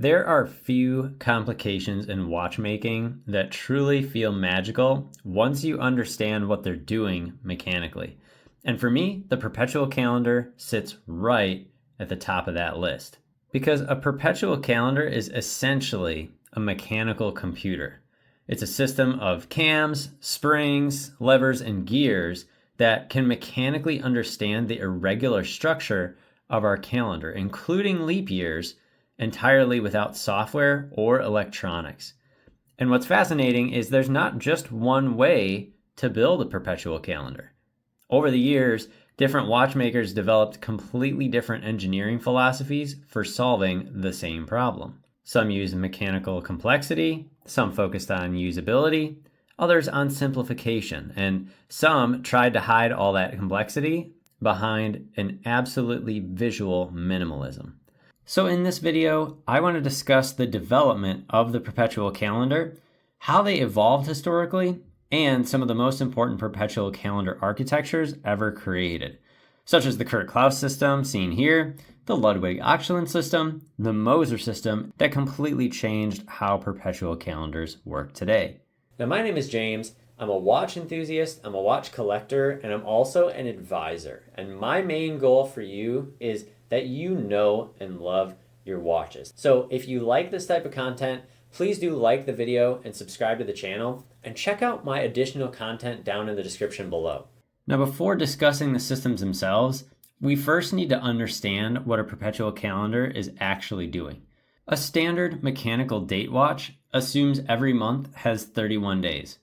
There are few complications in watchmaking that truly feel magical once you understand what they're doing mechanically. And for me, the perpetual calendar sits right at the top of that list. Because a perpetual calendar is essentially a mechanical computer. It's a system of cams, springs, levers, and gears that can mechanically understand the irregular structure of our calendar, including leap years, entirely without software or electronics. And what's fascinating is there's not just one way to build a perpetual calendar. Over the years, different watchmakers developed completely different engineering philosophies for solving the same problem. Some use mechanical complexity, some focused on usability, others on simplification, and some tried to hide all that complexity behind an absolutely visual minimalism. So in this video, I want to discuss the development of the perpetual calendar, how they evolved historically, and some of the most important perpetual calendar architectures ever created, such as the Klaus system seen here, the Ludwig Oechslin system, the Moser system that completely changed how perpetual calendars work today. Now, my name is James. I'm a watch enthusiast, I'm a watch collector, and I'm also an advisor. And my main goal for you is that you know and love your watches. So if you like this type of content, please do like the video and subscribe to the channel, and check out my additional content down in the description below. Now, before discussing the systems themselves, we first need to understand what a perpetual calendar is actually doing. A standard mechanical date watch assumes every month has 31 days.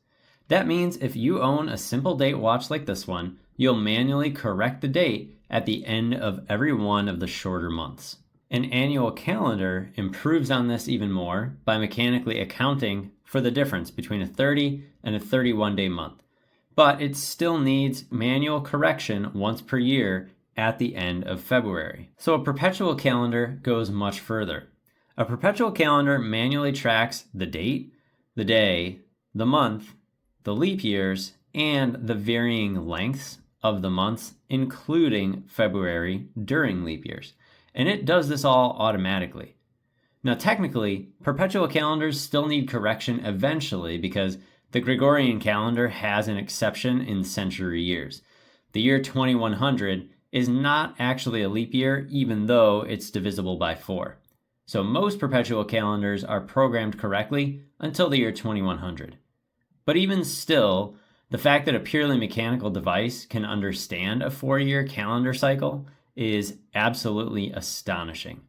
That means if you own a simple date watch like this one, you'll manually correct the date at the end of every one of the shorter months. An annual calendar improves on this even more by mechanically accounting for the difference between a 30 and a 31-day month. But it still needs manual correction once per year at the end of February. So a perpetual calendar goes much further. A perpetual calendar manually tracks the date, the day, the month, the leap years, and the varying lengths of the months, including February during leap years. And it does this all automatically. Now, technically, perpetual calendars still need correction eventually because the Gregorian calendar has an exception in century years. The year 2100 is not actually a leap year, even though it's divisible by 4. So most perpetual calendars are programmed correctly until the year 2100. But even still, the fact that a purely mechanical device can understand a 4-year calendar cycle is absolutely astonishing.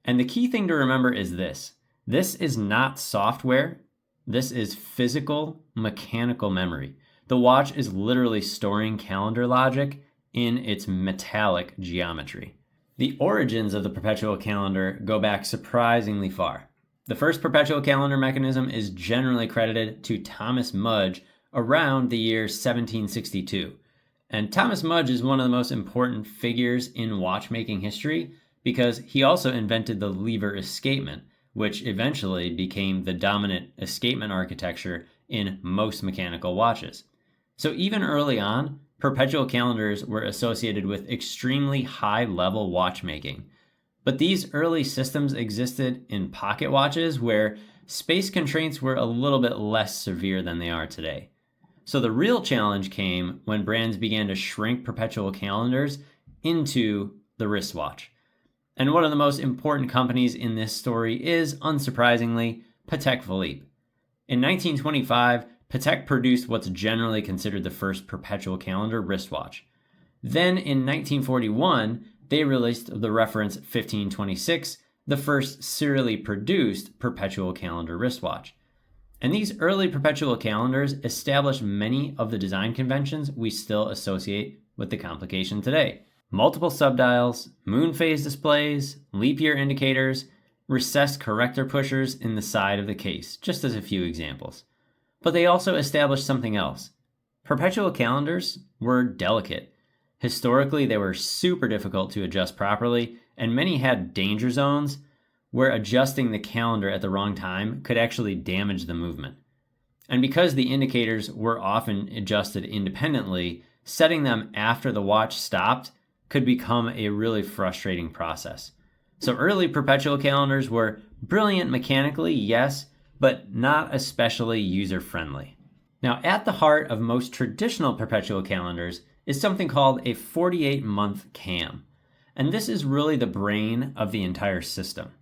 And the key thing to remember is this. This is not software. This is physical mechanical memory. The watch is literally storing calendar logic in its metallic geometry. The origins of the perpetual calendar go back surprisingly far. The first perpetual calendar mechanism is generally credited to Thomas Mudge around the year 1762. And Thomas Mudge is one of the most important figures in watchmaking history because he also invented the lever escapement, which eventually became the dominant escapement architecture in most mechanical watches. So even early on, perpetual calendars were associated with extremely high-level watchmaking. But these early systems existed in pocket watches where space constraints were a little bit less severe than they are today. So the real challenge came when brands began to shrink perpetual calendars into the wristwatch. And one of the most important companies in this story is, unsurprisingly, Patek Philippe. In 1925, Patek produced what's generally considered the first perpetual calendar wristwatch. Then in 1941, they released the reference 1526, the first serially produced perpetual calendar wristwatch. And these early perpetual calendars established many of the design conventions we still associate with the complication today. Multiple subdials, moon phase displays, leap year indicators, recessed corrector pushers in the side of the case, just as a few examples. But they also established something else. Perpetual calendars were delicate. Historically, they were super difficult to adjust properly, and many had danger zones where adjusting the calendar at the wrong time could actually damage the movement. And because the indicators were often adjusted independently, setting them after the watch stopped could become a really frustrating process. So early perpetual calendars were Brilliant mechanically, yes, but not especially user-friendly. Now, at the heart of most traditional perpetual calendars is something called a 48-month cam. And this is really the brain of the entire system.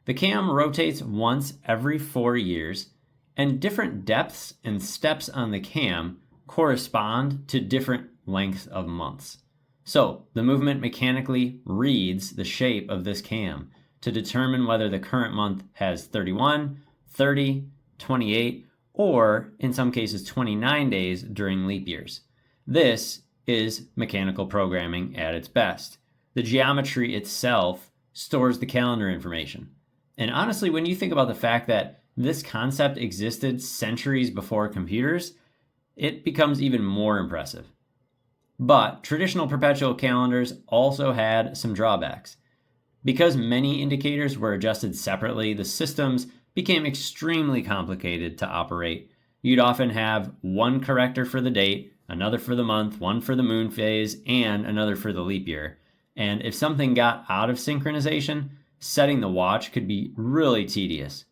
The cam rotates once every 4 years, and different depths and steps on the cam correspond to different lengths of months. So the movement mechanically reads the shape of this cam to determine whether the current month has 31, 30, 28, or in some cases 29 days during leap years. This is mechanical programming at its best. The geometry itself stores the calendar information. And honestly, when you think about the fact that this concept existed centuries before computers, it becomes even more impressive. But traditional perpetual calendars also had some drawbacks. Because many indicators were adjusted separately, the systems became extremely complicated to operate. You'd often have one corrector for the date, another for the month, one for the moon phase, and another for the leap year. And if something got out of synchronization, setting the watch could be really tedious.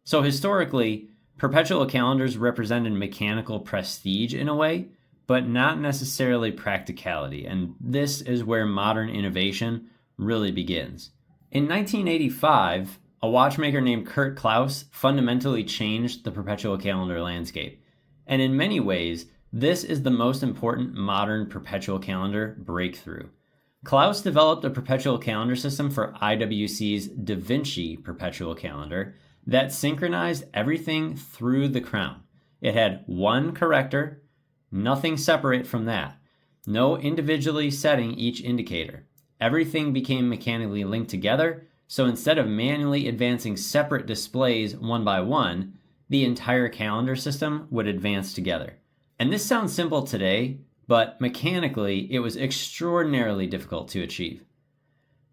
So historically, perpetual calendars represented mechanical prestige in a way, but not necessarily practicality. And this is where modern innovation really begins. In 1985, a watchmaker named Klaus fundamentally changed the perpetual calendar landscape. And in many ways, this is the most important modern perpetual calendar breakthrough. Klaus developed a perpetual calendar system for IWC's Da Vinci perpetual calendar that synchronized everything through the crown. It had one corrector, nothing separate from that, no individually setting each indicator. Everything became mechanically linked together, so instead of manually advancing separate displays one by one, the entire calendar system would advance together. And this sounds simple today, but mechanically, it was extraordinarily difficult to achieve.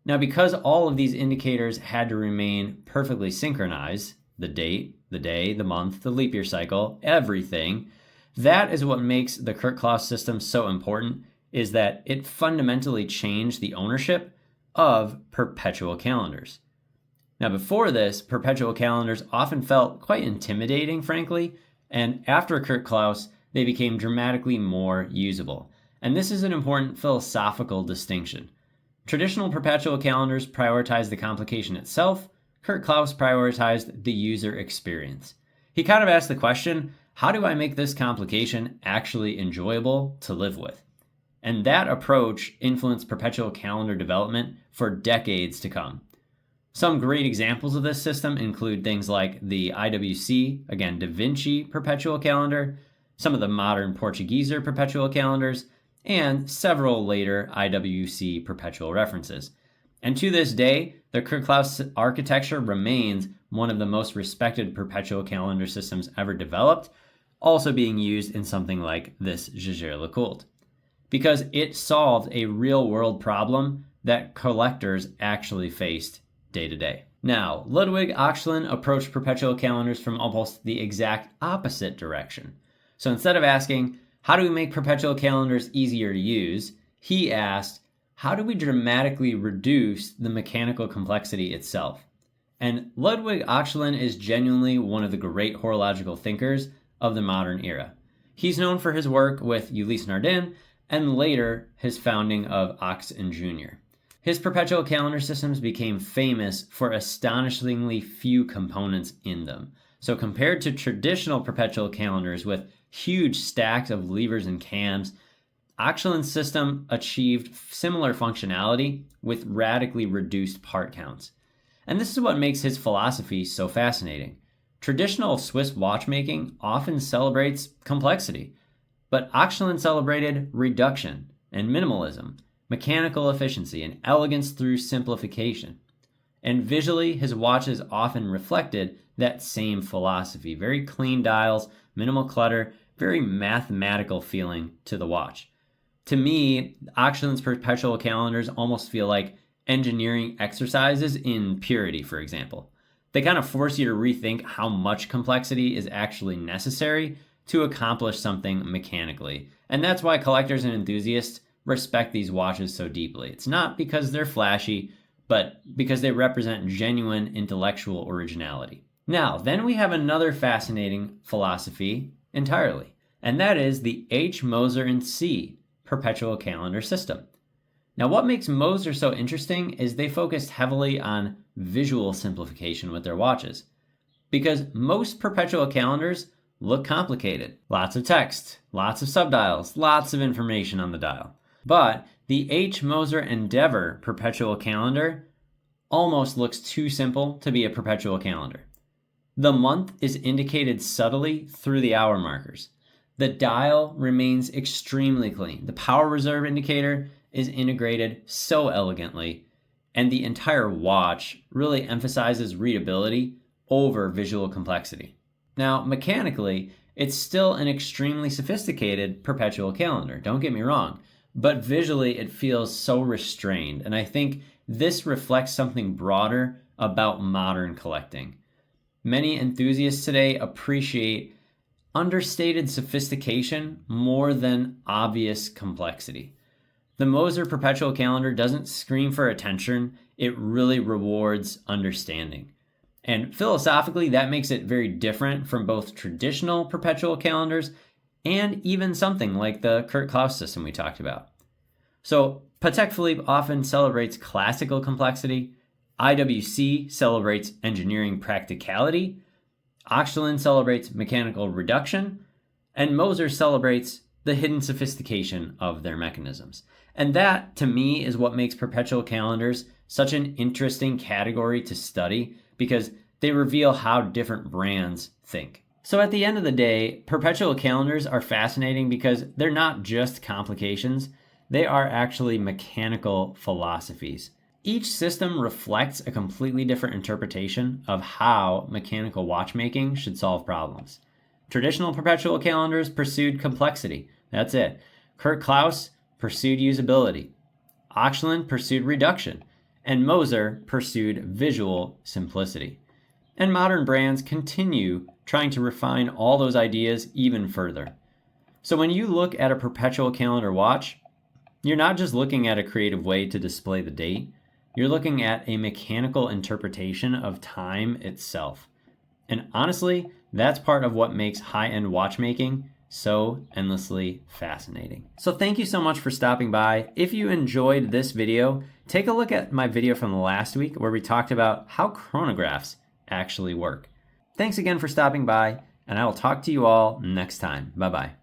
Now, because all of these indicators had to remain perfectly synchronized, the date, the day, the month, the leap year cycle, everything, that is what makes the Klaus system so important, is that it fundamentally changed the ownership of perpetual calendars. Now, before this, perpetual calendars often felt quite intimidating, frankly, and after Klaus, they became dramatically more usable. And this is an important philosophical distinction. Traditional perpetual calendars prioritized the complication itself. Klaus prioritized the user experience. He kind of asked the question, how do I make this complication actually enjoyable to live with? And that approach influenced perpetual calendar development for decades to come. Some great examples of this system include things like the IWC, again, Da Vinci perpetual calendar, some of the modern Portugueser perpetual calendars, and several later IWC perpetual references. And to this day, the Klaus architecture remains one of the most respected perpetual calendar systems ever developed, also being used in something like this Jaeger-LeCoultre, because it solved a real-world problem that collectors actually faced day to day. Now, Ludwig Oechslin approached perpetual calendars from almost the exact opposite direction. So instead of asking, how do we make perpetual calendars easier to use, he asked, how do we dramatically reduce the mechanical complexity itself? And Ludwig Oechslin is genuinely one of the great horological thinkers of the modern era. He's known for his work with Ulysse Nardin and later his founding of Oechslin Jr. His perpetual calendar systems became famous for astonishingly few components in them. So compared to traditional perpetual calendars with huge stacks of levers and cams, Oechslin's system achieved similar functionality with radically reduced part counts. And this is what makes his philosophy so fascinating. Traditional Swiss watchmaking often celebrates complexity, but Oechslin celebrated reduction and minimalism, mechanical efficiency, and elegance through simplification. And visually, his watches often reflected that same philosophy. Very clean dials, minimal clutter, very mathematical feeling to the watch. To me, Oechslin's perpetual calendars almost feel like engineering exercises in purity, for example. They kind of force you to rethink how much complexity is actually necessary to accomplish something mechanically. And that's why collectors and enthusiasts respect these watches so deeply. It's not because they're flashy, but because they represent genuine intellectual originality. Now, then we have another fascinating philosophy entirely, and that is the H, Moser, and Cie Perpetual Calendar system. Now, what makes Moser so interesting is they focused heavily on visual simplification with their watches, because most perpetual calendars look complicated. Lots of text, lots of subdials, lots of information on the dial. But the H, Moser, Endeavor perpetual calendar almost looks too simple to be a perpetual calendar. The month is indicated subtly through the hour markers. The dial remains extremely clean. The power reserve indicator is integrated so elegantly, and the entire watch really emphasizes readability over visual complexity. Now, mechanically, it's still an extremely sophisticated perpetual calendar, don't get me wrong, but visually it feels so restrained, and I think this reflects something broader about modern collecting. Many enthusiasts today appreciate understated sophistication more than obvious complexity. The Moser Perpetual Calendar doesn't scream for attention, it really rewards understanding. And philosophically, that makes it very different from both traditional perpetual calendars and even something like the Klaus system we talked about. So Patek Philippe often celebrates classical complexity, IWC celebrates engineering practicality, Oechslin celebrates mechanical reduction, and Moser celebrates the hidden sophistication of their mechanisms. And that, to me, is what makes perpetual calendars such an interesting category to study, because they reveal how different brands think. So at the end of the day, perpetual calendars are fascinating because they're not just complications, they are actually mechanical philosophies. Each system reflects a completely different interpretation of how mechanical watchmaking should solve problems. Traditional perpetual calendars pursued complexity. That's it. Klaus pursued usability. Oechslin pursued reduction. And Moser pursued visual simplicity. And modern brands continue trying to refine all those ideas even further. So when you look at a perpetual calendar watch, you're not just looking at a creative way to display the date, you're looking at a mechanical interpretation of time itself. And honestly, that's part of what makes high-end watchmaking so endlessly fascinating. So thank you so much for stopping by. If you enjoyed this video, take a look at my video from last week where we talked about how chronographs actually work. Thanks again for stopping by, and I will talk to you all next time. Bye-bye.